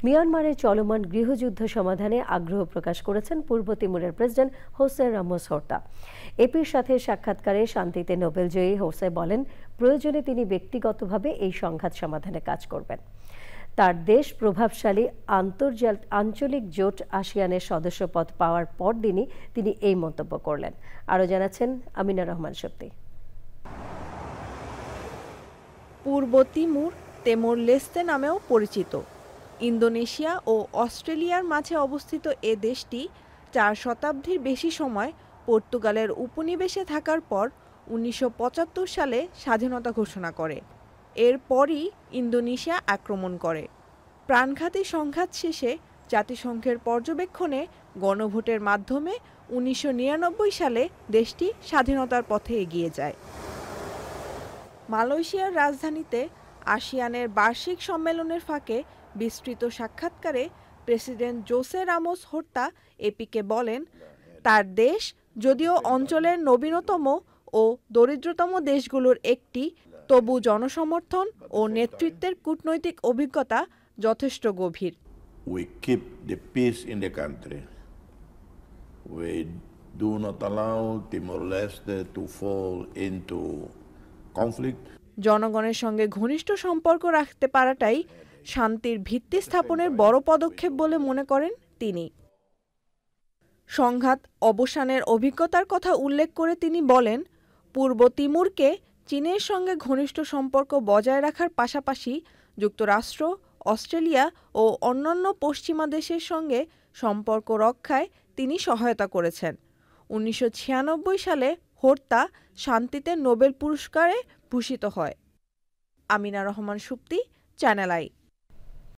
মিয়ানমারের চলমান গৃহযুদ্ধ সমাধানে আগ্রহ প্রকাশ করেছেন পূর্ব তিমুরের প্রেসিডেন্ট হোসে রামোস হোর্তা। এপির সাথে সাক্ষাৎকারে শান্তিতে নোবেলজয়ী হোসে বলেন, প্রয়োজনে তিনি ব্যক্তিগতভাবে এই সংঘাত সমাধানে কাজ করবেন। তার দেশ প্রভাবশালী আঞ্চলিক জোট আসিয়ানের সদস্যপদ পাওয়ার পরদিনই তিনি এই মন্তব্য করলেন। আরও জানাচ্ছেন আমিনা রহমান শক্তি। পূর্ব তিমুর তেমুর লেস্তে নামেও পরিচিত। ইন্দোনেশিয়া ও অস্ট্রেলিয়ার মাঝে অবস্থিত এ দেশটি 4 শতাব্দীর বেশি সময় পর্তুগালের উপনিবেশে থাকার পর 1975 সালে স্বাধীনতা ঘোষণা করে। এরপরই ইন্দোনেশিয়া আক্রমণ করে। প্রাণঘাতী সংঘাত শেষে জাতিসংঘের পর্যবেক্ষণে গণভোটের মাধ্যমে 1999 সালে দেশটি স্বাধীনতার পথে এগিয়ে যায়। মালয়েশিয়ার রাজধানীতে আসিয়ানের বার্ষিক সম্মেলনের ফাঁকে বিস্তৃত সাক্ষাৎকারে president Jose Ramos Horta APK বলেন, তার দেশ যদিও অঞ্চলের নবীনতম ও দরিদ্রতম দেশগুলোর একটি, তবু জনসমর্থন ও নেতৃত্বের কূটনৈতিক অভিজ্ঞতা যথেষ্ট গভীর। We keep the peace in the country. We do not allow Timor-Leste to fall into conflict. জনগণের সঙ্গে ঘনিষ্ঠ সম্পর্ক রাখতে পারাটাই শান্তির ভিত্তি স্থাপনের বড় পদক্ষেপ বলে মনে করেন তিনি। সংঘাত অবসানের অভিজ্ঞতার কথা উল্লেখ করে তিনি বলেন, পূর্ব তিমুরকে চীনের সঙ্গে ঘনিষ্ঠ সম্পর্ক বজায় রাখার পাশাপাশি যুক্তরাষ্ট্র, অস্ট্রেলিয়া ও অন্যান্য পশ্চিমা দেশের সঙ্গে সম্পর্ক রক্ষায় তিনি সহায়তা করেছেন। 1996 সালে হোর্তা শান্তিতে নোবেল পুরস্কারে ভূষিত হয়। Amina Rahman Supti, channel I.